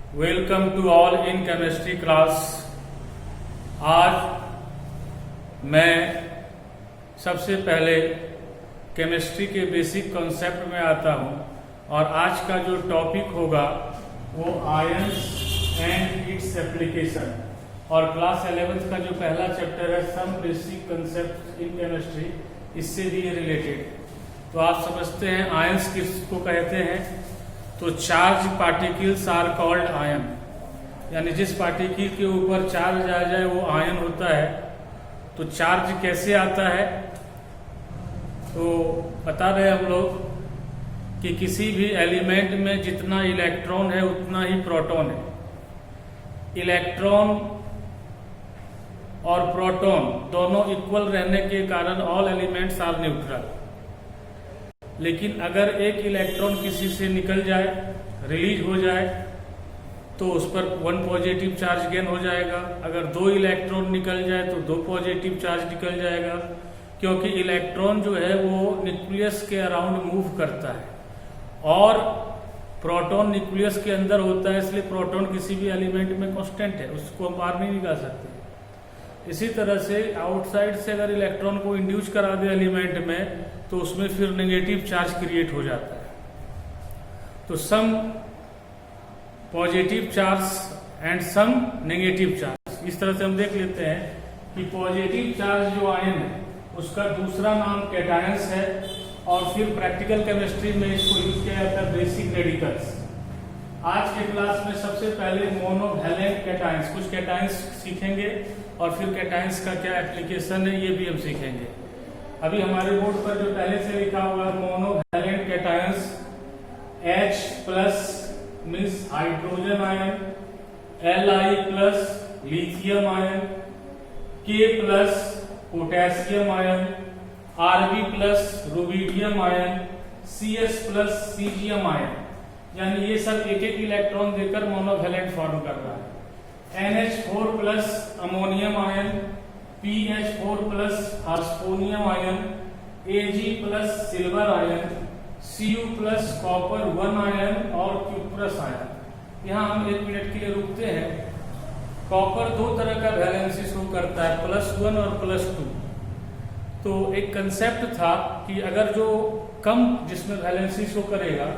Welcome to all in chemistry class. आज मैं सबसे पहले केमिस्ट्री के बेसिक कॉन्सेप्ट में आता हूं और आज का जो टॉपिक होगा वो आयंस एंड इट्स एप्लीकेशन और क्लास 11th का जो पहला चैप्टर है some basic concept in chemistry, इससे भी ये रिलेटेड। तो आप समझते हैं आयंस किसको कहते हैं। तो charge particles are called ion, यानी जिस पार्टिकल के ऊपर चार्ज आ जाए वो आयन होता है। तो चार्ज कैसे आता है, तो बता रहे हम लोग कि किसी भी एलिमेंट में जितना इलेक्ट्रॉन है उतना ही प्रोटॉन है। इलेक्ट्रॉन और प्रोटॉन दोनों इक्वल रहने के कारण ऑल एलिमेंट्स आर न्यूट्रल। लेकिन अगर एक इलेक्ट्रॉन किसी से निकल जाए, रिलीज हो जाए, तो उस पर 1 पॉजिटिव चार्ज गेन हो जाएगा। अगर 2 इलेक्ट्रॉन निकल जाए तो 2 पॉजिटिव चार्ज निकल जाएगा, क्योंकि इलेक्ट्रॉन जो है वो न्यूक्लियस के अराउंड मूव करता है और प्रोटॉन न्यूक्लियस के अंदर होता है, इसलिए प्रोटॉन किसी भी एलिमेंट में कांस्टेंट है, उसको हम बाहर नहीं निकाल सकते। इसी तरह से आउटसाइड से अगर इलेक्ट्रॉन को इंड्यूस करा दे एलिमेंट में तो उसमें फिर नेगेटिव चार्ज क्रिएट हो जाता है। तो some positive charge and some negative charge, इस तरह से हम देख लेते हैं कि पॉजिटिव चार्ज जो आयन है उसका दूसरा नाम कैटायंस है और फिर प्रैक्टिकल केमिस्ट्री में इसको यूज किया जाता है बेसिक रेडिकल्स। आज के क्लास में सबसे पहले मोनोवैलेंट कैटायंस, कुछ कैटायंस सीखेंगे और फिर कैटायंस का क्या एप्लीकेशन है ये भी हम सीखेंगे। अभी हमारे बोर्ड पर जो पहले से लिखा हुआ है monovalent cations, H plus means hydrogen ion, Li plus lithium ion, K plus potassium ion, Rb plus rubidium ion, Cs plus caesium ion, यानी ये सब एक एक इलेक्ट्रॉन देकर मोनोवैलेंट फॉर्म कर रहा है। NH4 plus ammonium ion, PH4 plus phosphonium ion, Ag plus silver ion, Cu plus copper 1 ion और क्यूप्रस आयन। यहाँ हम 1 मिनट के लिए रुकते हैं। कॉपर 2 तरह का वैलेंसी शो करता है, +1 और +2। तो एक कंसेप्ट था कि अगर जो कम जिसमें वैलेंसी शो करेगा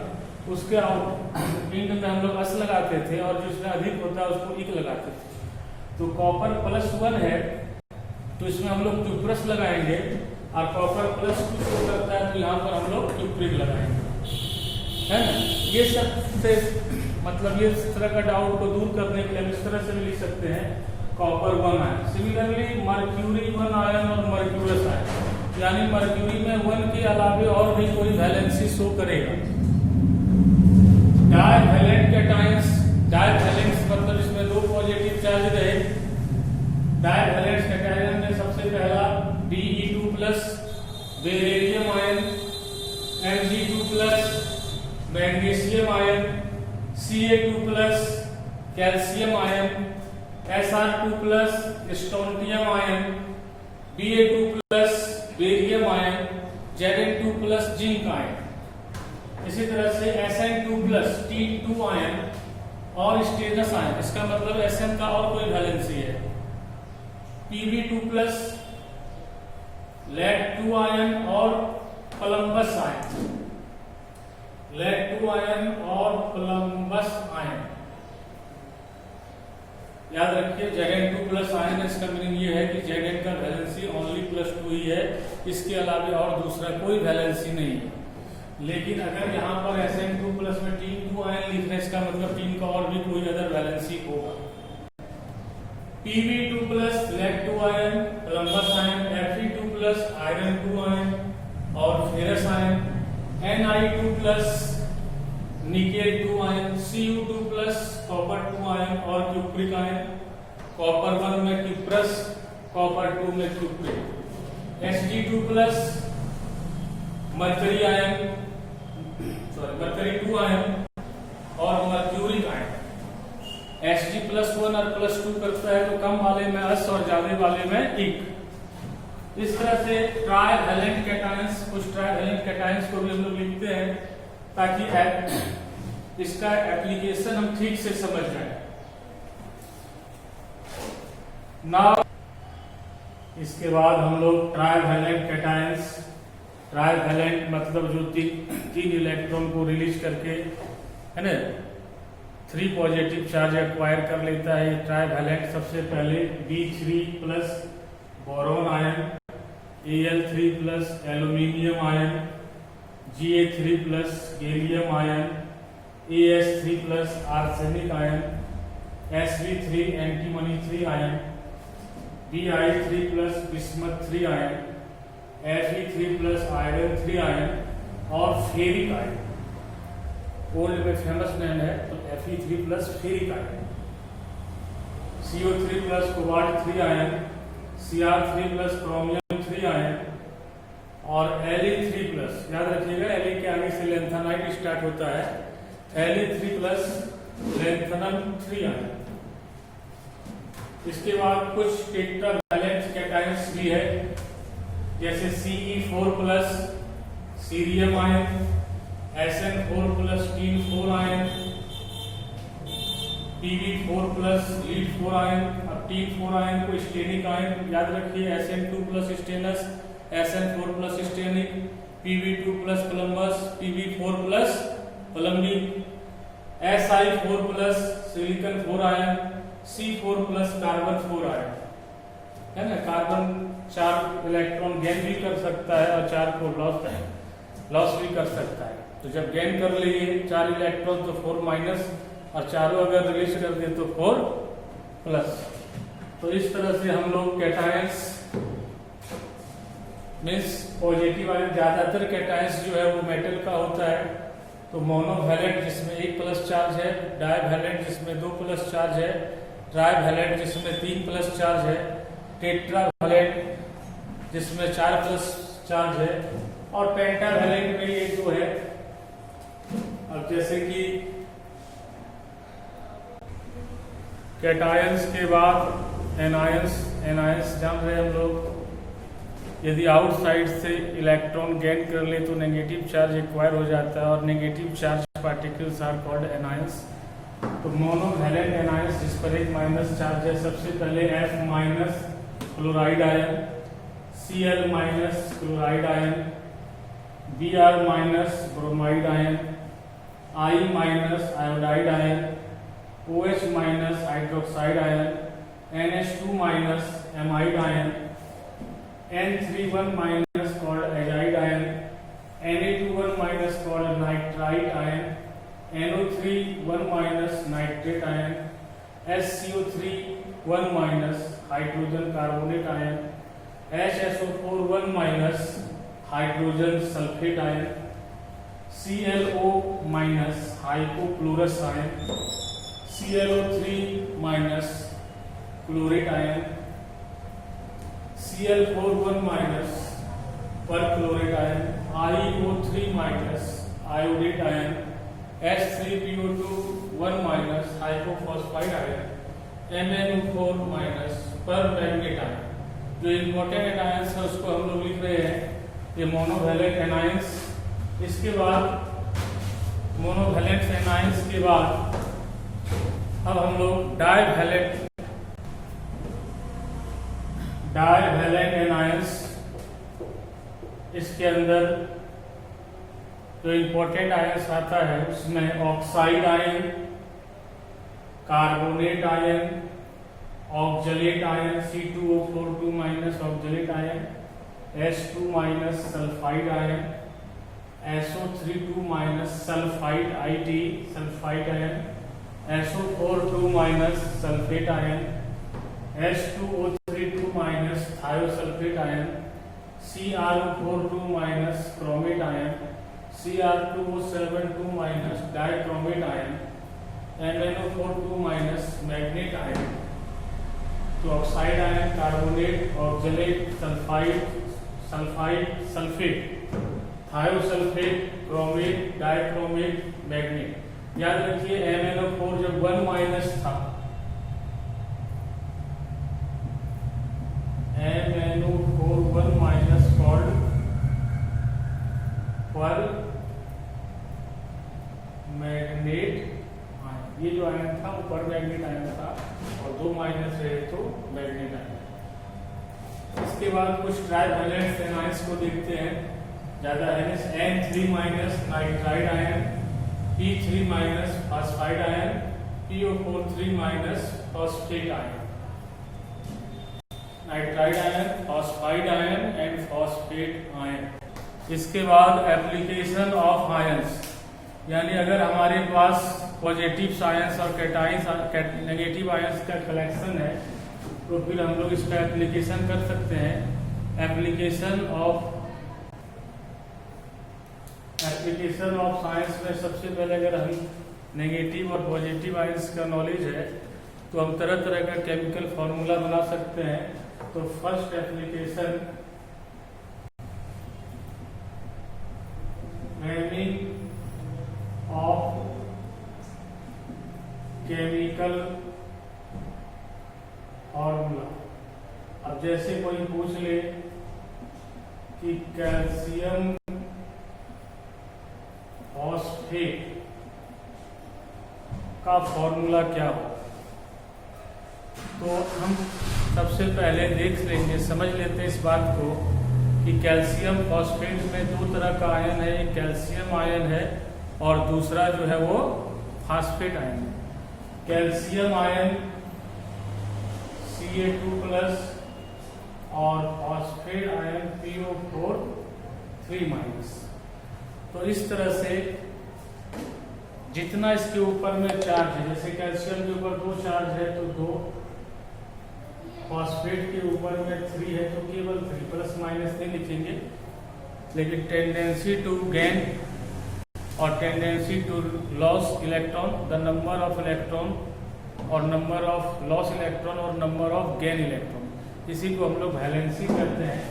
उसके आउट में हम लोग अस लगाते थे और जिसमें अधिक होता है उसको इक लगाते थे। तो कॉपर +1 है तो इसमें हम लोग क्यूप्रस लगाएंगे और कॉपर +2 शो करता है तो यहाँ पर हम लोग क्यूप्रिक लगाएंगे, है ना। ये सब से मतलब ये इस तरह का डाउट को दूर करने के लिए हम इस तरह से भी लिख सकते हैं copper 1 ion. Similarly mercury 1 ion और मर्क्यूरस आयन, यानी मर्क्यूरी में 1 के अलावे और भी कोई वैलेंसी शो करेगा। डाइवैलेंट कैटायंस, डाइवैलेंस मतलब इसमें 2 पॉजिटिव चार्ज रहे। डाइवैलेंट कैटायन में सबसे पहला Be2 plus beryllium ion, Mg2 plus magnesium ion, Ca2 plus calcium ion, Sr2 plus strontium ion, Ba2 plus barium ion, Zn2 plus zinc ion. इसी तरह से Sn2 plus T2 ion और stannous ion, इसका मतलब Sn का और कोई valency है। Pb2 प्लस लेड-2 आयन और कोलंबस आयन, लेड-2 आयन और कोलंबस आयन। याद रखिए Zn2 प्लस आयन, इसका मीनिंग ये है कि Zn का वैलेंसी ओनली +2 ही है, इसके अलावा और दूसरा कोई वैलेंसी नहीं है। लेकिन अगर यहाँ पर Sn2 प्लस में T2 आयन लिख रहे हैं, इसका मतलब टीम का और भी कोई अदर वैलेंसी होगा। Pb2 plus lead two ion, Columbus ion, Fe2 plus iron two ion और ferrous ion, Ni2 plus nickel two ion, Cu2 plus copper two ion और क्यूप्रिक आयन। कॉपर 1 में क्यूप्रस, कॉपर 2 में cupric. Hg2 plus mercury ion, mercury 2 ion और mercuric ion. Hg+1 और +2 करता है तो कम वाले में अस और ज्यादा वाले में इक। इस तरह से ट्राइवैलेंट कैटायंस, कुछ ट्राइवैलेंट कैटायंस को भी हम लोग लिखते हैं ताकि इसका एप्लीकेशन हम ठीक से समझ जाए। नाउ इसके बाद हम लोग ट्राइवैलेंट कैटायंस, ट्राइवैलेंट मतलब जो तीन इलेक्ट्रॉन को रिलीज करके, है ना, 3 पॉजिटिव चार्ज एक्वायर कर लेता है। ट्राइवैलेंट सबसे पहले B3 plus boron ion, Al3 plus aluminium ion, Ga3 plus gallium ion, AS3 plus arsenic ion, Sv3 antimony 3 ion, Bi3 plus bismuth 3 ion, Fe3 plus iron 3 ion और ferric ion. Old में famous name है तो Fe3 plus ferric ion, CO3 plus cobalt 3 ion, Cr3 plus chromium 3 ion और Li3 plus, याद रखिएगा Li के आगे से लेंथेनाइट स्टार्ट होता है, Li3 प्लस लेंथेनम 3 आयन। इसके बाद कुछ टेट्रावैलेंट कैटायंस भी है, जैसे Ce4 plus cerium ion, Sn4 plus tin 4 ion, Pb4 plus lead 4 ion. अब टीन 4 आयन को स्टेनिक आयन याद रखिए, Sn2 plus stannous, Sn4 plus stannic, Pb2 plus plumbous, Pb4 plus plumbic, Si4 plus silicon 4 ion, C4 plus carbon 4 ion, है ना। Carbon 4 electron gain भी कर सकता है और 4 को लॉस भी कर सकता है। तो जब गेन कर लिए 4 इलेक्ट्रॉन तो 4 माइनस, और चारों अगर रिलीज कर दे तो 4 प्लस। तो इस तरह से हम लोग कैटायंस मीन्स पॉजिटिव आयन, ज्यादातर कैटायंस जो है वो मेटल का होता है। तो मोनोवैलेंट जिसमें 1 प्लस चार्ज है, डाइवैलेंट जिसमें 2 प्लस चार्ज है, ट्राइवैलेंट जिसमें 3 प्लस चार्ज है, टेट्रावैलेंट जिसमें 4 प्लस चार्ज है, और पेंटावैलेंट में ये जो है, अब जैसे कि कैटायंस के बाद एनायंस जान रहे हम लोग, यदि आउटसाइड से इलेक्ट्रॉन गेन कर ले तो नेगेटिव चार्ज एक्वायर हो जाता है और negative charge particles are called anions. तो मोनोवैलेंट एनायंस जिस पर एक माइनस चार्ज है, सबसे पहले F minus chloride ion, Cl minus chloride ion, Br minus bromide ion, I minus iodide ion, OH minus hydroxide ion, NH2 minus amide ion, N31 minus called azide ion, Na21 minus called nitrite ion, NO31 minus nitrate ion, SCO31 minus hydrogen carbonate ion, HSO41 minus hydrogen sulfate ion, ClO minus hypochlorous ion, ClO3 minus chlorate ion, Cl41 minus perchlorate ion, IO3 minus iodate ion, H3PO2 1 minus hypophosphite ion, MnO4 minus permanganate ion। जो important ions है उसको हम लोग लिख रहे हैं, ये monovalent anions. इसके बाद मोनोवैलेंट एनायंस के बाद अब हम लोग डाइवैलेंट एनायंस, इसके अंदर जो इंपॉर्टेंट आयंस आता है उसमें oxide ion, carbonate ion, oxalate ion, C2O42 minus oxalate ion, H2 minus sulphide ion, SO32 minus sulphide IT sulphide ion, SO42 minus sulphate ion, H2O32 minus thiosulphate ion, CrO42 minus chromate ion, Cr2O72 minus dichromate ion, MnO42 minus manganate ion. तो oxide ion, carbonate, oxalate, sulphide, sulphate, thiosulphate, chromate, dichromate, manganate. याद रखिए MnO4 जब 1 minus था, MnO4 1 minus called permanganate positive ion था, ऊपर manganate ion था, और 2 minus रहे तो मैग्नेट आयन। इसके बाद कुछ ट्राइवैलेंट एनायंस को देखते हैं। ज्यादा NH N3 minus nitride ion, P3 minus phosphide ion, PO4 3 minus phosphate ion. Nitride ion, phosphide ion and phosphate ion. इसके बाद एप्लीकेशन ऑफ आयंस, यानी अगर हमारे पास पॉजिटिव आयंस और कैटाइंस नेगेटिव आयंस का कलेक्शन है तो फिर हम लोग इसका एप्लीकेशन कर सकते हैं। एप्लीकेशन ऑफ साइंस में सबसे पहले अगर हम नेगेटिव और पॉजिटिव आयंस का नॉलेज है तो हम तरह तरह का केमिकल फॉर्मूला बना सकते हैं। तो first application naming of chemical formula. अब जैसे कोई पूछ ले कि कैल्शियम फॉस्फेट का फॉर्मूला क्या हो, तो हम सबसे पहले देख लेंगे, समझ लेते हैं इस बात को कि कैल्शियम फॉस्फेट में दो तरह का आयन है, एक कैल्शियम आयन है और दूसरा जो है वो फास्फेट आयन है। कैल्शियम आयन Ca2+ और फॉस्फेट आयन PO4 3-। तो इस तरह से जितना इसके ऊपर में चार्ज है, जैसे कैल्शियम के ऊपर 2 चार्ज है तो 2, फॉस्फेट के ऊपर में 3 है तो केवल 3, प्लस माइनस नहीं लिखेंगे, लेकिन टेंडेंसी टू गेन और tendency to loss electron, the number of electron और नंबर ऑफ लॉस इलेक्ट्रॉन और नंबर ऑफ गेन इलेक्ट्रॉन, इसी को हम लोग वैलेंसी करते हैं।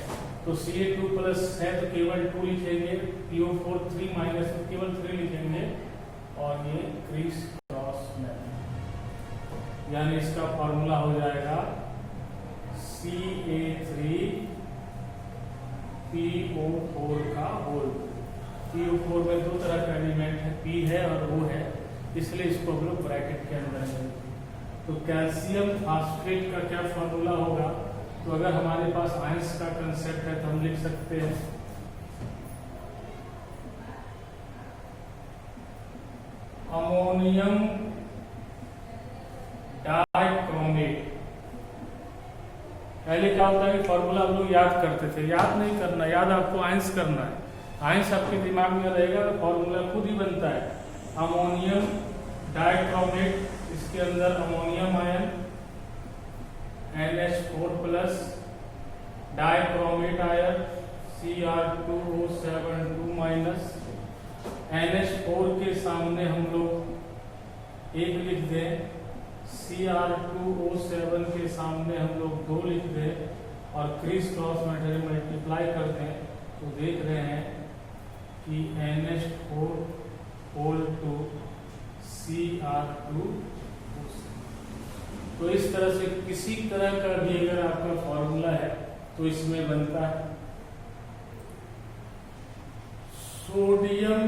तो Ca2+ है तो केवल 2 लिखेंगे, PO4 3- तो केवल 3 लिखेंगे, और ये क्रिस क्रॉस मेथड, यानी इसका फॉर्मूला हो जाएगा Ca3PO4 का होल। PO4 में 2 तरह का एलिमेंट है, P है और O है, इसलिए इसको हम लोग ब्रैकेट के अंदर है। तो कैल्शियम फास्फेट का क्या फॉर्मूला होगा, तो अगर हमारे पास आयंस का कंसेप्ट है तो हम लिख सकते हैं अमोनियम डाइक्रोमेट। पहले क्या होता है कि फॉर्मूला हम लोग याद करते थे, याद नहीं करना, याद आपको आयंस करना है। आयंस आपके दिमाग में रहेगा तो फॉर्मूला खुद ही बनता है। अमोनियम डाइक्रोमेट, इसके अंदर ammonium ion NH4+, dichromate ion Cr2O7 2-। NH4 के सामने हम लोग 1 लिख दें, Cr2O7 के सामने हम लोग 2 लिख दें, और क्रिस क्रॉस मेथड मल्टीप्लाई कर दें तो देख रहे हैं कि NH4 होल टू Cr2। तो इस तरह से किसी तरह का भी अगर आपका फॉर्मूला है तो इसमें बनता है। सोडियम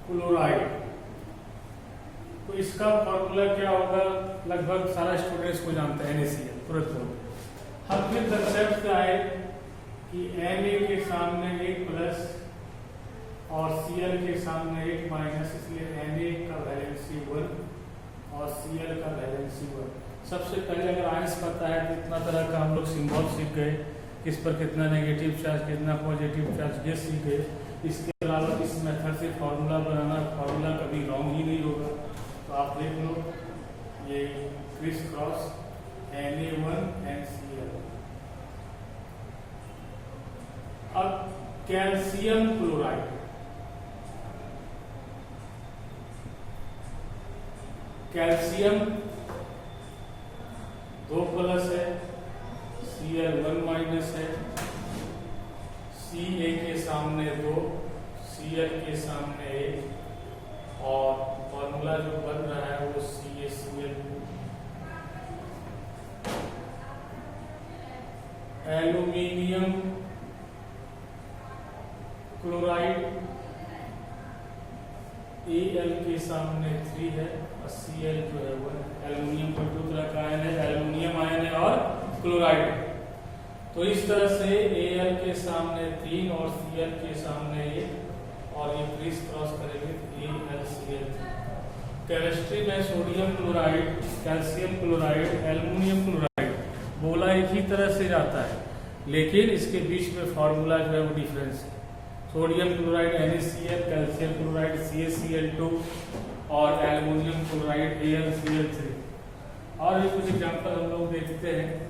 क्लोराइड, तो इसका फॉर्मूला क्या होगा, लगभग सारा स्टूडेंट्स को जानते हैं, NaCl तुरंत बोलते। हम फिर कंसेप्ट पे आए कि Na के सामने 1+ और Cl के सामने 1-, इसलिए Na का वैलेंसी 1 और Cl का वैलेंसी 1। सबसे पहले अगर आयंस पता है तो इतना तरह का हम लोग सिंबल सीख गए, किस पर कितना नेगेटिव चार्ज कितना पॉजिटिव चार्ज, ये सीख गए। इसके अलावा इस मेथड से फॉर्मूला बनाना, फॉर्मूला कभी रॉन्ग ही नहीं होगा। तो आप देख लो, ये criss cross Na1 and Cl। अब कैल्शियम क्लोराइड, कैल्शियम 2+ है, Cl 1- है, Ca के सामने 2, Cl के सामने 1, और फॉर्मूला जो बन रहा है वो CaCl2। एल्यूमिनियम क्लोराइड Al के सामने 3 है और Cl जो है वो एल्युमिनियम का 2 तरह का आयन है, एल्युमिनियम आयन है और क्लोराइड है। तो इस तरह से Al के सामने 3 और Cl के सामने 1 और ये क्रिस क्रॉस करेंगे AlCl। केमिस्ट्री में sodium chloride, calcium chloride, aluminium chloride बोला एक ही तरह से जाता है, लेकिन इसके बीच में फॉर्मूला जो है वो डिफरेंस है। Sodium chloride NaCl, calcium chloride CaCl2 और एल्युमिनियम क्लोराइड AlCl3। और भी कुछ एग्जांपल हम लोग देखते हैं।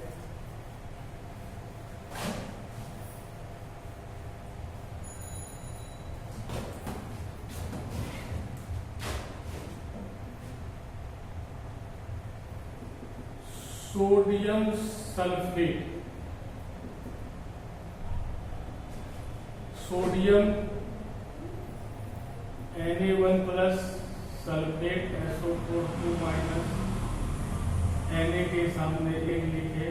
Sodium sulphate, sodium Na1 plus sulphate SO4 minus Na के सामने 1 लिखे,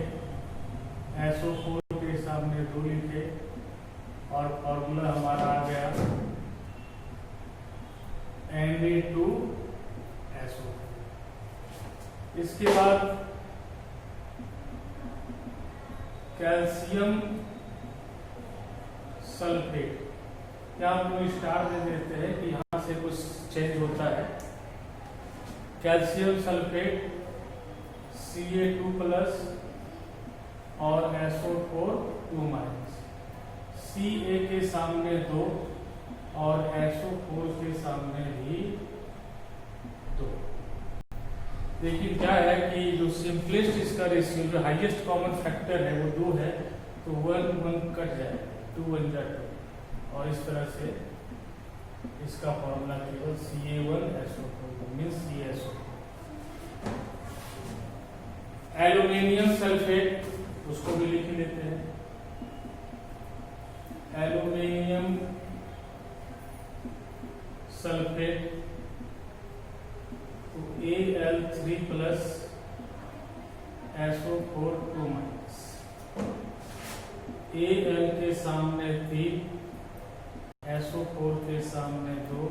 SO4 के सामने 2 लिखे और फॉर्मूला हमारा आ गया Na2SO। इसके बाद कैल्शियम सल्फेट, क्या हम लोग स्टार दे देते हैं कि यहाँ से कुछ चेंज होता है। कैल्शियम सल्फेट Ca2 प्लस और SO4 2 माइनस, Ca के सामने 2 और SO4 के सामने भी 2। लेकिन क्या है कि जो सिंपलेस्ट इसका रेशियो, जो हाईएस्ट कॉमन फैक्टर है वो 2 है, तो 1 1 कट जाए, 2 1 जा 2 और इस तरह से इसका फॉर्मूला केवल Ca1SO4 means CaSO। Aluminium sulphate, उसको भी लिख लेते हैं। एल्युमिनियम सल्फेट तो Al3 plus SO4 2 minus, Al के सामने 3, SO4 के सामने 2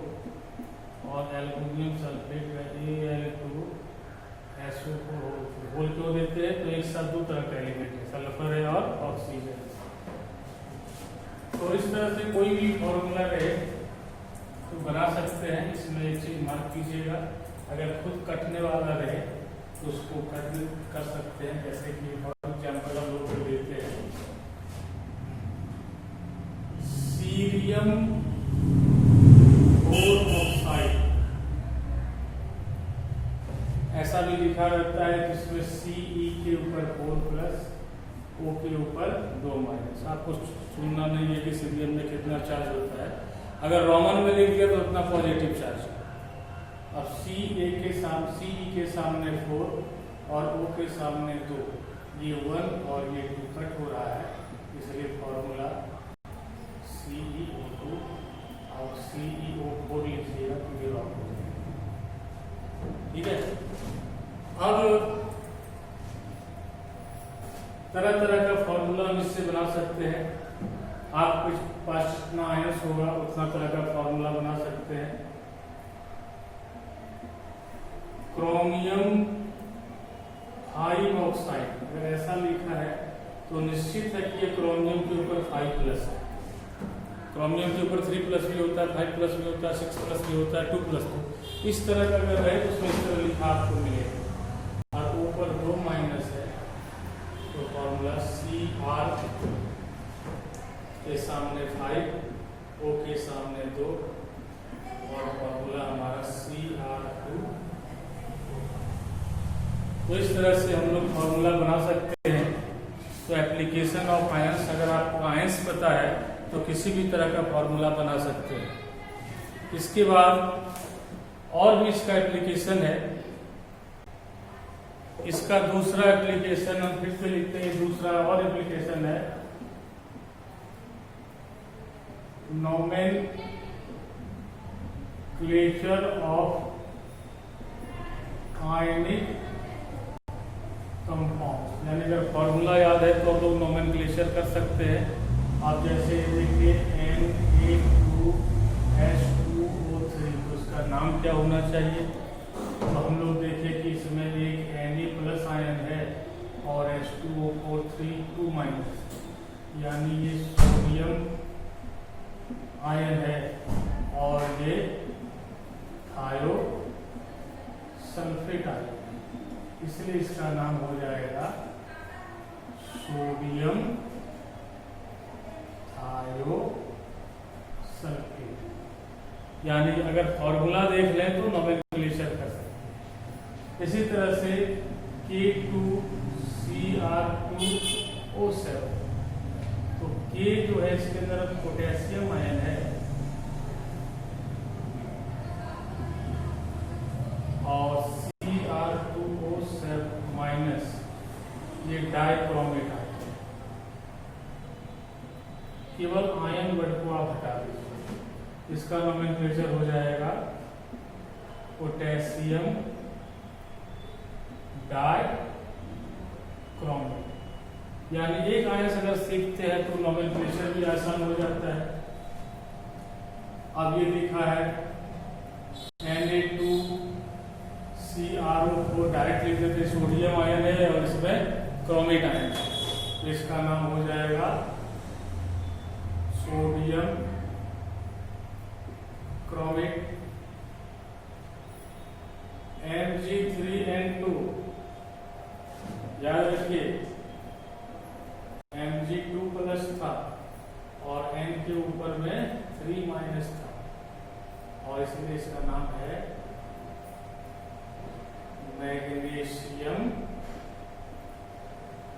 और एल्युमिनियम सल्फेट का Al2SO4 बोल क्यों देते हैं, तो एक साथ 2 तरह का एलिमेंट है, सल्फर है और ऑक्सीजन। तो इस तरह से कोई भी फॉर्मूला रहे तो बना सकते हैं। इसमें एक चीज मार्क कीजिएगा, अगर खुद कटने वाला रहे तो उसको कट कर सकते हैं, जैसे कि फॉर एग्जाम्पल हम लोग देते हैं सीरियम 4 ऑक्साइड, ऐसा भी लिखा रहता है जिसमें Ce के ऊपर 4 प्लस O के ऊपर 2 माइनस। आपको सुनना नहीं है कि सीरियम में कितना चार्ज होता है, अगर रोमन में लिख दिया तो उतना पॉजिटिव चार्ज। अब Ce के सामने 4 और O के सामने 2, ये 1 और ये 2 कट हो रहा है, इसलिए फॉर्मूला CeO2 और CeO4 लिखिएगा तो ये रॉन्ग हो जाएगा। ठीक है। अब तरह तरह का फॉर्मूला हम इससे बना सकते हैं। आपके पास जितना आयंस होगा उतना तरह का फॉर्मूला बना सकते हैं। क्रोमियम 5 ऑक्साइड, अगर ऐसा लिखा है तो निश्चित है कि ये क्रोमियम के ऊपर 5 प्लस है। क्रोमियम के ऊपर 3 प्लस भी होता है, 5 प्लस भी होता है, 6 प्लस भी होता है, 2 प्लस भी। इस तरह का अगर है तो उसमें इस तरह लिखा आपको मिलेगा। और ऊपर 2 माइनस है तो फॉर्मूला Cr के सामने 5, O के सामने 2 और फॉर्मूला हमारा Cr2। तो इस तरह से हम लोग फॉर्मूला बना सकते हैं। तो एप्लीकेशन ऑफ आयंस, अगर आपको आयंस पता है तो किसी भी तरह का फॉर्मूला बना सकते हैं। इसके बाद और भी इसका एप्लीकेशन है। इसका दूसरा एप्लीकेशन हम फिर से लिखते हैं, दूसरा और एप्लीकेशन है नोमेनक्लेचर ऑफ आयनिक कंपाउंड। यानी अगर फॉर्मूला याद है तो हम लोग नोमेनक्लेचर कर सकते हैं। आप जैसे देखिए Na2H2O3, तो इसका नाम क्या होना चाहिए, 2 माइनस, यानी ये सोडियम आयन है और ये थायो सल्फेट आयन है, इसलिए इसका नाम हो जाएगा सोडियम थायो सल्फेट। यानी अगर फॉर्मूला देख लें तो नोमेनक्लेचर कर सकते हैं। इसी तरह से K2Cr2O7, तो K जो है इसके अंदर पोटेशियम आयन है और Cr2O7 माइनस ये डाइक्रोमेट आयन। केवल आयन वर्ड को आप हटा दीजिए, इसका नोमेनक्लेचर हो जाएगा पोटेशियम डाइक्रोमेट। यानी एक आयन अगर सीखते हैं तो नोमेनक्लेचर भी आसान हो जाता है। अब ये लिखा है Na2CrO को डायरेक्ट लिख देते, सोडियम आयन है और इसमें क्रोमेट आयन है, तो इसका नाम हो जाएगा सोडियम क्रोमेट। Mg3N2, याद रखिए Mg2 प्लस था और N के ऊपर में 3 माइनस था और इसलिए इसका नाम है मैग्नीशियम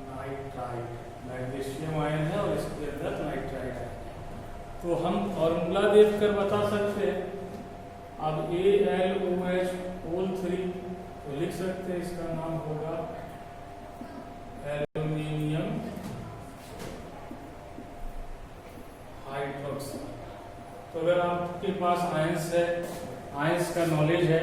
नाइट्राइड। मैग्नीशियम आयन है और इसके अंदर नाइट्राइड है। तो हम फॉर्मूला देखकर बता सकते हैं। अब AlOH3 तो लिख सकते हैं, इसका नाम होगा एल्यूमिनियम हाइड्रोक्साइड। तो अगर आपके पास आयंस है, आयंस का नॉलेज है,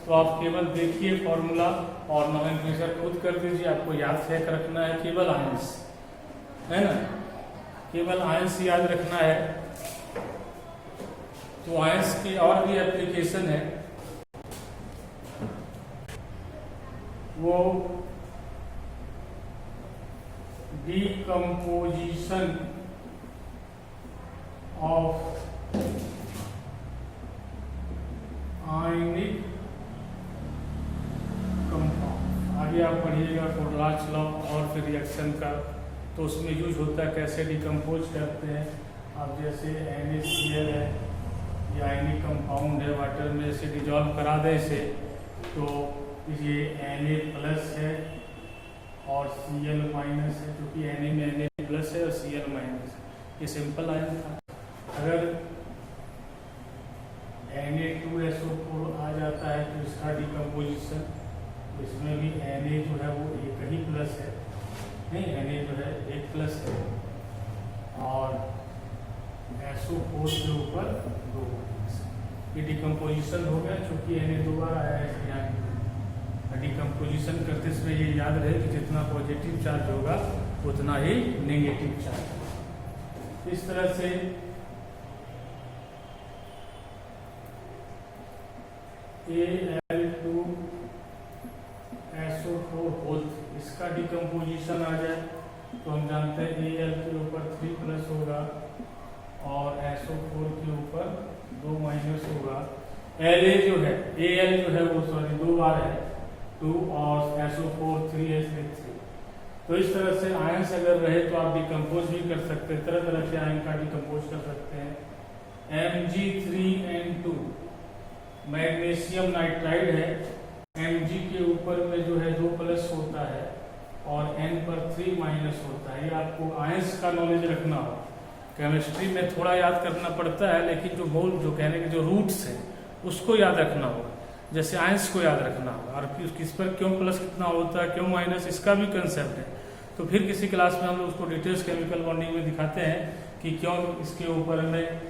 तो आप केवल देखिए फॉर्मूला और नोमेनक्लेचर खुद कर दीजिए। आपको याद से रखना है केवल आयंस, है ना, केवल आयंस याद रखना है। तो आयंस की और भी एप्लीकेशन है, वो डिकम्पोजिशन ऑफ आयनिक कंपाउंड। आगे आप पढ़िएगा कोडलाच लॉ और फिर रिएक्शन का, तो उसमें यूज होता है कैसे डिकम्पोज करते हैं। अब जैसे NaCl है, ये आयनिक कंपाउंड है, वाटर में से डिजॉल्व करा दें इसे, तो ये Na प्लस है और Cl माइनस है, क्योंकि Na में Na प्लस है और Cl माइनस है। ये सिंपल आयन था। अगर Na2SO4 आ जाता है तो इसका डिकम्पोजिशन, तो इसमें भी Na जो है वो एक ही प्लस है, नहीं Na जो है एक प्लस है और SO4 के ऊपर 2 माइनस। ये डिकम्पोजिशन हो गया, चूंकि Na 2 बार आया है इसलिए डिकम्पोजिशन करते समय ये याद रहे कि जितना पॉजिटिव चार्ज होगा उतना ही नेगेटिव चार्ज। इस तरह से Al2SO4 इसका डिकम्पोजिशन आ जाए तो हम जानते हैं Al के ऊपर 3 प्लस होगा और SO4 के ऊपर 2 माइनस होगा। La जो है Al जो है वो 2 बार है, 2 और SO4 3 है, 3। तो इस तरह से आयंस अगर रहे तो आप डिकम्पोज भी कर सकते हैं, तरह तरह से आयन का डिकम्पोज कर सकते हैं। Mg3N2 मैग्नीशियम नाइट्राइड है, Mg के ऊपर में जो है 2 प्लस होता है और N पर 3 माइनस होता है। ये आपको आयंस का नॉलेज रखना हो। केमिस्ट्री में थोड़ा याद करना पड़ता है, लेकिन जो मूल जो कहने के जो रूट्स है उसको याद रखना होगा। जैसे आयंस को याद रखना होगा और किस पर क्यों प्लस कितना होता है, क्यों माइनस, इसका भी कंसेप्ट है। तो फिर किसी क्लास में हम लोग उसको डिटेल्स केमिकल बॉन्डिंग में दिखाते हैं कि क्यों इसके ऊपर में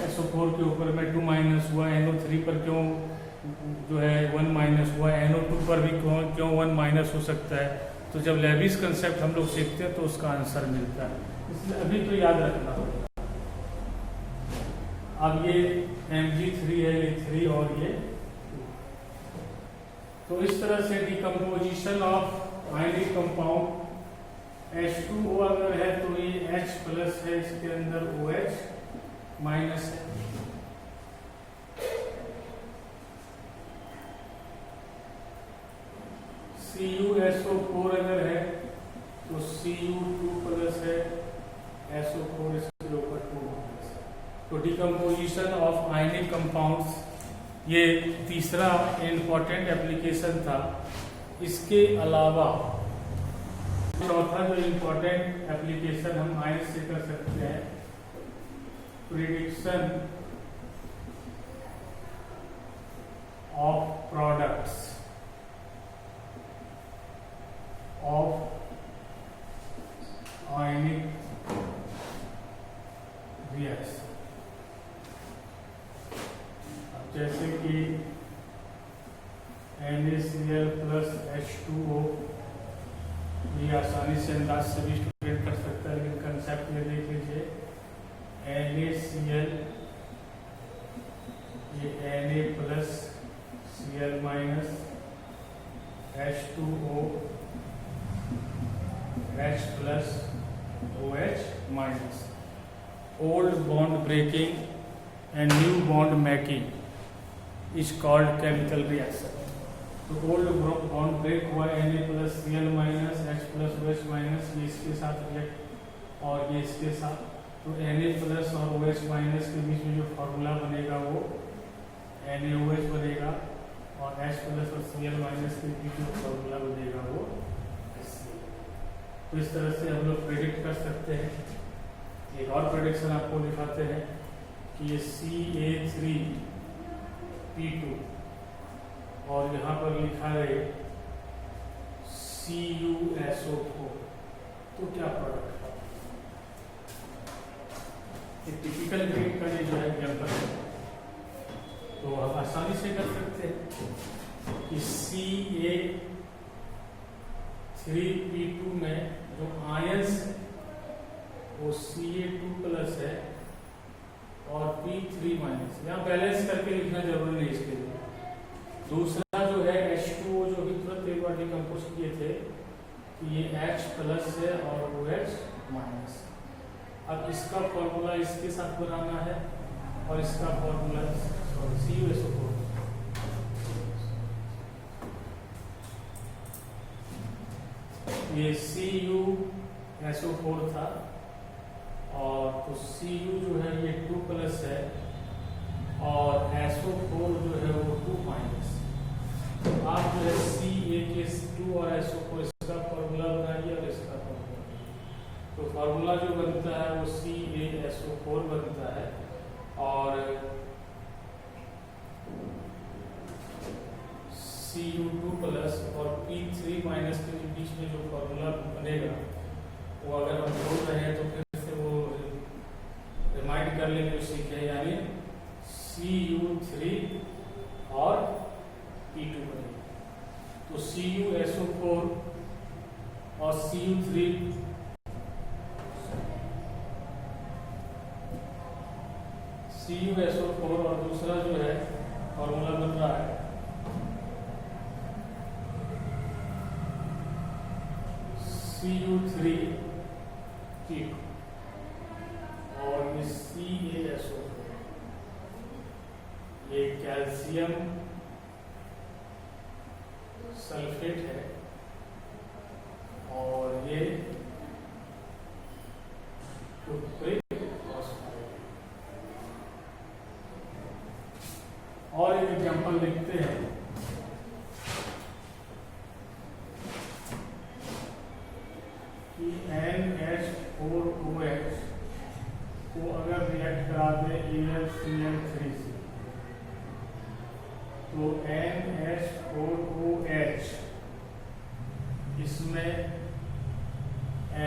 SO4 के ऊपर में 2 माइनस हुआ, NO3 पर क्यों जो है 1 माइनस हुआ, NO2 पर भी क्यों 1 माइनस हो सकता है। तो जब लेविस कंसेप्ट हम लोग सीखते हैं तो उसका आंसर मिलता है, इसलिए अभी तो याद रखना होगा। अब ये Mg3 है, ये 3 और ये 2। तो इस तरह से decomposition of ionic compound H2O अगर है तो ये H प्लस है, इसके अंदर OH माइनस है। CuSO4 अगर है तो Cu2 प्लस है, SO4 इसके ऊपर 2 माइनस है। तो डिकम्पोजिशन ऑफ आयनिक कंपाउंड्स ये तीसरा इम्पोर्टेंट एप्लीकेशन था। इसके अलावा चौथा जो इम्पोर्टेंट एप्लीकेशन हम आयन से कर सकते हैं, prediction of products of ionic reaction. जैसे कि NaCl प्लस H2O, ये आसानी से अंदाज से भी स्टूडेंट कर सकता है, लेकिन कंसेप्ट में देख लीजिए। NaCl, ये Na plus Cl minus, H2O H plus OH minus. Old bond breaking and new bond making is called chemical reaction. तो ओल्ड बॉन्ड ब्रेक हुआ Na plus Cl minus H plus OH minus, ये इसके साथ react और ये इसके साथ। तो Na प्लस और OH माइनस के बीच में जो फॉर्मूला बनेगा वो NaOH बनेगा, और H प्लस और Cl माइनस के बीच जो फॉर्मूला बनेगा वो HCl। तो इस तरह से हम लोग प्रेडिक्ट कर सकते हैं। एक और प्रेडिक्शन आपको दिखाते हैं कि ये Ca3P2 और यहाँ पर लिखा है CuSO4, तो क्या प्रोडक्ट है? ये टिपिकल ग्रेड का ये जो है एग्जाम्पल है, तो हम आसानी से कर सकते हैं कि Ca3P2 में जो आयंस है वो Ca2 प्लस है और P3 माइनस। यहाँ बैलेंस करके लिखना जरूरी नहीं इसके लिए। दूसरा जो है H2O, जो भी तुरंत एक बार डिकम्पोज किए थे, तो ये H प्लस है और OH माइनस। अब इसका फॉर्मूला इसके साथ बनाना है और इसका फॉर्मूला CuSO4। ये CuSO4 था, और तो Cu जो है ये 2 प्लस है और SO4 जो है वो 2 माइनस। तो आप जो है Ca2 और SO4 इसका फॉर्मूला बनाइए और इसका फॉर्मूला। तो फॉर्मूला जो बनता है वो CaSO4 बनता है, और Cu2 प्लस और P3 माइनस के बीच में जो फॉर्मूला बनेगा वो अगर हम बोल रहे हैं तो फिर से वो रिमाइंड कर लेंगे उसी के, यानी Cu3 और P2 बनेगा। तो CuSO4 और CuSO4 और दूसरा जो है फॉर्मूला बन रहा है Cu3P2 और ये CaSO4, ये कैल्शियम सल्फेट है, और ये और एक एग्जांपल लिखते हैं कि NH4OH को अगर रिएक्ट करा दे AlCl3 से, तो NH4OH इसमें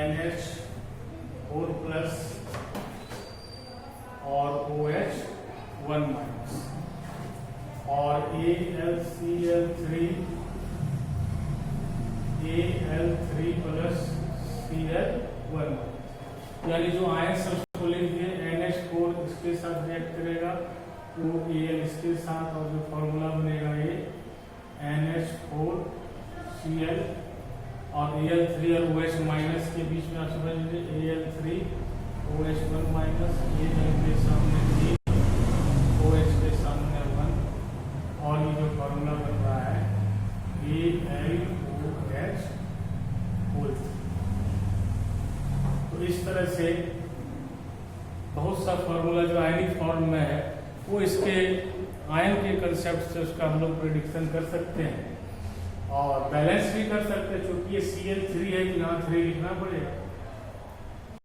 NH4 प्लस और OH 1 माइनस, और Al3 प्लस Cl1 माइनस। यानी जो आयन सल्फर को लिख दिए, NH4 इसके साथ रिएक्ट करेगा, तो Al इसके साथ, और जो फॉर्मूला बनेगा ये NH4Cl और Al3 और OH माइनस के बीच में आप समझ लीजिए Al3 OH1 माइनस, ये के सामने 3, OH के सामने 1, और ये जो फॉर्मूला बन रहा है AlOH होल। तो इस तरह से बहुत सा फॉर्मूला जो आयनिक फॉर्म में है वो इसके आयन के कंसेप्ट से उसका हम लोग प्रेडिक्शन कर सकते हैं और बैलेंस भी कर सकते हैं, क्योंकि ये Cl3 है तो यहाँ 3 लिखना पड़ेगा।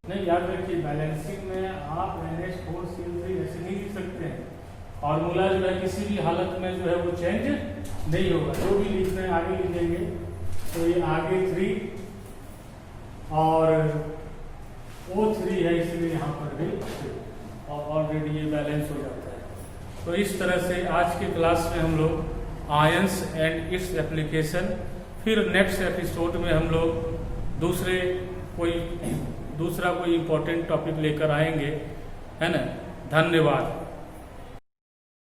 नहीं, याद रखिए बैलेंसिंग में आप NH4Cl3 ऐसे नहीं लिख सकते हैं। फॉर्मूला जो है किसी भी हालत में जो है वो चेंज नहीं होगा, जो भी लिखना है आगे लिखेंगे। तो ये आगे 3 और O3 है, इसलिए यहाँ पर भी 3 और ऑलरेडी ये बैलेंस हो जाता है। तो इस तरह से आज के क्लास में हम लोग आयंस एंड इट्स एप्लीकेशन, फिर नेक्स्ट एपिसोड में हम लोग दूसरा कोई इम्पोर्टेंट टॉपिक लेकर आएंगे, है ना। धन्यवाद।